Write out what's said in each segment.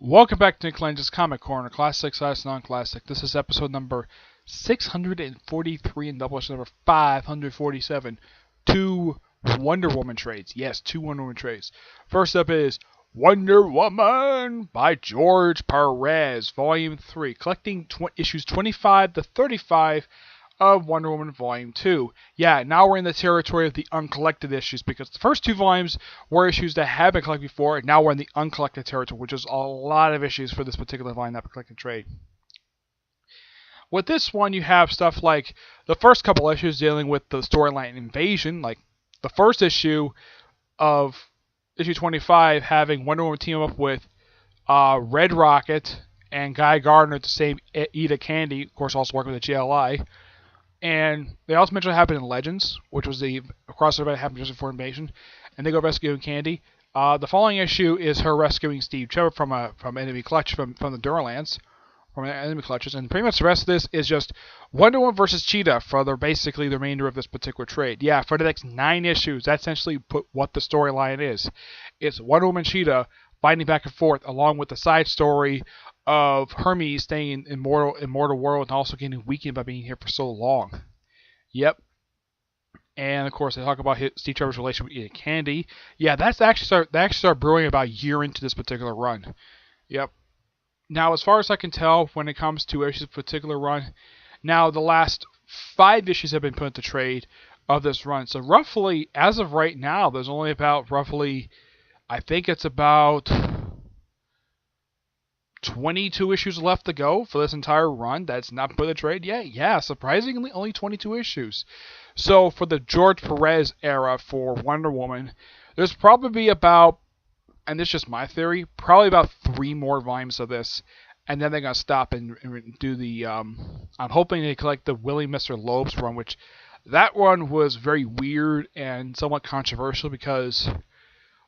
Welcome back to Lenz's Comic Corner, Classic/Non-Classic. This is episode number 643 and Doubleshot number 547. Two Wonder Woman trades. Yes, two Wonder Woman trades. First up is Wonder Woman by George Perez, Volume 3, collecting issues 25 to 35 of Wonder Woman Volume 2. Yeah, now we're in the territory of the uncollected issues, because the first two volumes were issues that have been collected before, and now we're in the uncollected territory, which is a lot of issues for this particular volume that we collected trade. With this one, you have stuff like the first couple issues dealing with the storyline Invasion, like the first issue of issue 25 having Wonder Woman team up with Red Rocket and Guy Gardner to save Eda Candy, of course also working with the JLI. And they also mentioned what happened in Legends, which was the crossover that happened just before Invasion, and they go rescuing Candy. The following issue is her rescuing Steve Trevor from enemy clutch from the Duralance, from enemy clutches, and pretty much the rest of this is just Wonder Woman versus Cheetah for basically the remainder of this particular trade. Yeah, for the next 9 issues, that's essentially what the storyline is. It's Wonder Woman and Cheetah fighting back and forth, along with the side story of Hermes staying in immortal world and also getting weakened by being here for so long. Yep. And of course, they talk about Steve Trevor's relationship with Eda Candy. Yeah, that actually started brewing about a year into this particular run. Yep. Now, as far as I can tell, when it comes to issues of particular run, now the last 5 issues have been put into trade of this run. So roughly, as of right now, there's only about I think it's about 22 issues left to go for this entire run. That's not put in trade yet. Yeah, surprisingly, only 22 issues. So for the George Perez era for Wonder Woman, there's probably about, and this is just my theory, probably about 3 more volumes of this, and then they're going to stop and do the, I'm hoping they collect the Willie Mr. Loeb's run, which that one was very weird and somewhat controversial because,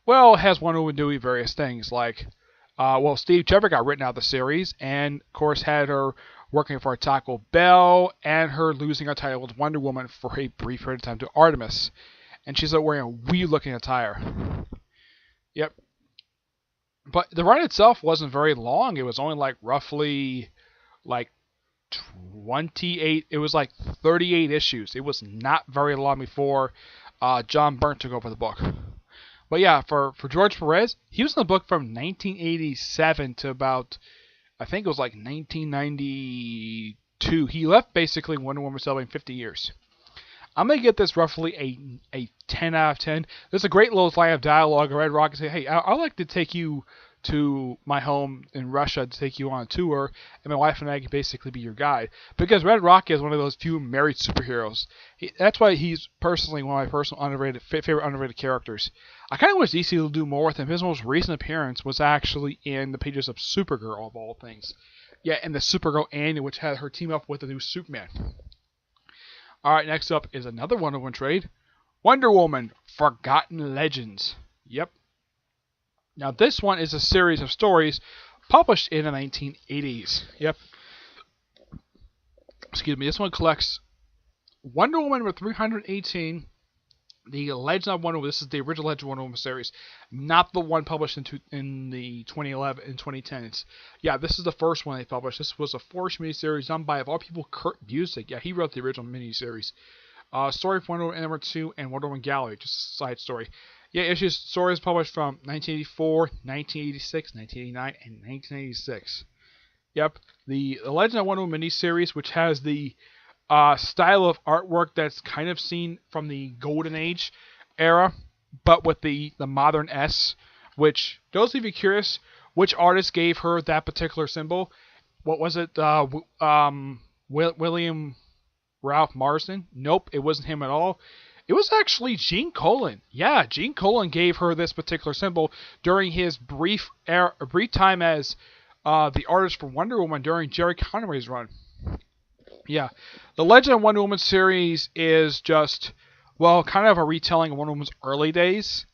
well, it has Wonder Woman doing various things, like, Steve Trevor got written out of the series, and of course had her working for Taco Bell, and her losing her title with Wonder Woman for a brief period of time to Artemis. And she's wearing a weird-looking attire. Yep. But the run itself wasn't very long. It was only roughly 28. It was 38 issues. It was not very long before John Byrne took over the book. But yeah, for George Perez, he was in the book from 1987 to about, I think it was 1992. He left basically Wonder Woman celebrating 50 years. I'm going to get this roughly a 10 out of 10. There's a great little line of dialogue. Red Rocket say, hey, I'd like to take you to my home in Russia to take you on a tour, and my wife and I can basically be your guide. Because Red Rocket is one of those few married superheroes. That's why he's personally one of my personal favorite underrated characters. I kind of wish DC would do more with him. His most recent appearance was actually in the pages of Supergirl, of all things. Yeah, and the Supergirl annual, which had her team up with the new Superman. Alright, next up is another Wonder Woman trade. Wonder Woman, Forgotten Legends. Yep. Now this one is a series of stories published in the 1980s. Yep. Excuse me, this one collects Wonder Woman number 318, the Legend of Wonder Woman. This is the original Legend of Wonder Woman series, not the one published in the 2011 and 2010s. Yeah, this is the first one they published. This was a 4-issue miniseries done by, of all people, Kurt Busiek. Yeah, he wrote the original miniseries. Story for Wonder Woman number 2 and Wonder Woman Gallery, just a side story. Yeah, stories published from 1984, 1986, 1989, and 1986. Yep, the Legend of Wonder Woman miniseries, which has the style of artwork that's kind of seen from the Golden Age era, but with the modern S, which, those of you curious, which artist gave her that particular symbol? What was it? William Ralph Marsden? Nope, it wasn't him at all. It was actually Gene Colan. Yeah, Gene Colan gave her this particular symbol during his brief time as the artist for Wonder Woman during Jerry Conway's run. Yeah, the Legend of Wonder Woman series is just, kind of a retelling of Wonder Woman's early days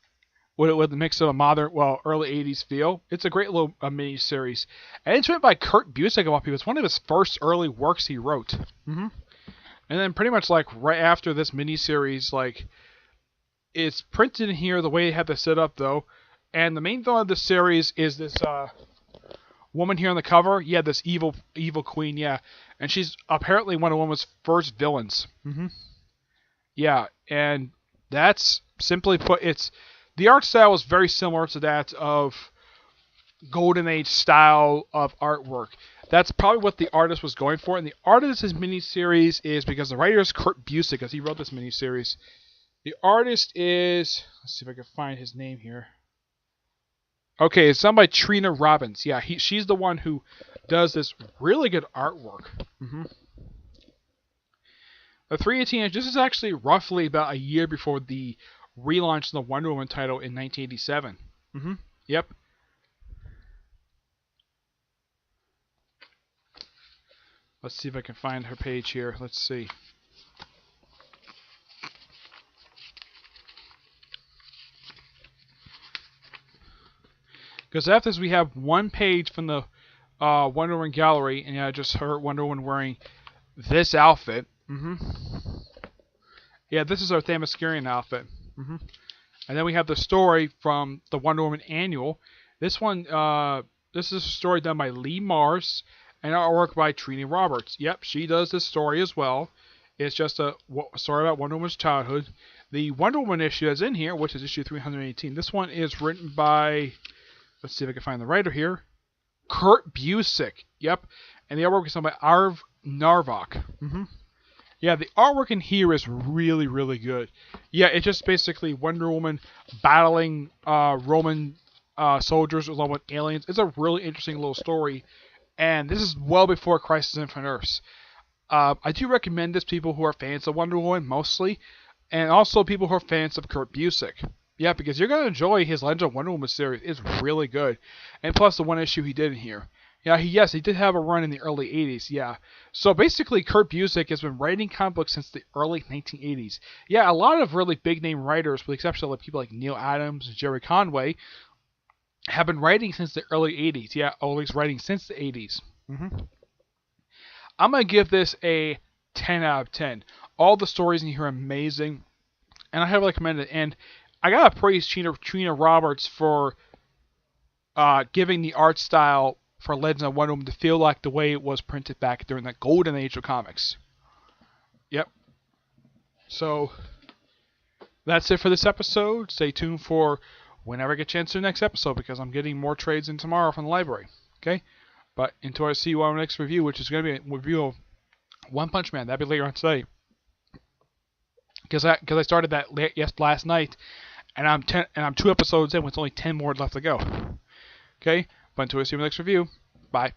with a mix of a modern, early 80s feel. It's a great little mini series. And it's written by Kurt Busiek of all people. It's one of his first early works he wrote. And then pretty much right after this miniseries, it's printed in here the way they have this set up though. And the main thing of the series is this woman here on the cover, yeah, this evil queen, yeah, and she's apparently one of Woman's first villains. Yeah, and that's simply put, the art style is very similar to that of Golden Age style of artwork. That's probably what the artist was going for, and the artist of this miniseries is, because the writer is Kurt Busiek, because he wrote this miniseries. The artist is, let's see if I can find his name here. Okay, it's done by Trina Robbins. Yeah, she's the one who does this really good artwork. The 318-inch, this is actually roughly about a year before the relaunch of the Wonder Woman title in 1987. Yep. Let's see if I can find her page here. Let's see. Because after this, we have one page from the Wonder Woman gallery, and yeah, just her Wonder Woman wearing this outfit. Yeah, this is our Themyscirian outfit. And then we have the story from the Wonder Woman annual. This one, this is a story done by Lee Mars and artwork by Trina Roberts. Yep, she does this story as well. It's just a story about Wonder Woman's childhood. The Wonder Woman issue that's in here, which is issue 318, this one is written by, let's see if I can find the writer here, Kurt Busiek. Yep, and the artwork is done by Arv Narvok. Yeah, the artwork in here is really, really good. Yeah, it's just basically Wonder Woman battling Roman soldiers along with aliens. It's a really interesting little story, and this is well before Crisis on Infinite Earths. I do recommend this to people who are fans of Wonder Woman, mostly, and also people who are fans of Kurt Busiek. Yeah, because you're going to enjoy his Legend of Wonder Woman series. It's really good. And plus the one issue he did in here. Yeah, he did have a run in the early 80s, yeah. So basically, Kurt Busiek has been writing comic books since the early 1980s. Yeah, a lot of really big-name writers, with the exception of people like Neil Adams and Jerry Conway, have been writing since the early 80s. Yeah, or at least writing since the 80s. I'm going to give this a 10 out of 10. All the stories in here are amazing, and I highly recommend it. And I got to praise Trina Roberts for giving the art style for Legends of Wonder Woman to feel like the way it was printed back during that golden age of comics. Yep. So, that's it for this episode. Stay tuned for whenever I get a chance to the next episode, because I'm getting more trades in tomorrow from the library. Okay? But until I see you on the next review, which is going to be a review of One Punch Man. That'll be later on today. Because I started that last night, and I'm 2 episodes in with only 10 more left to go. Okay? But until I see you in the next review, bye.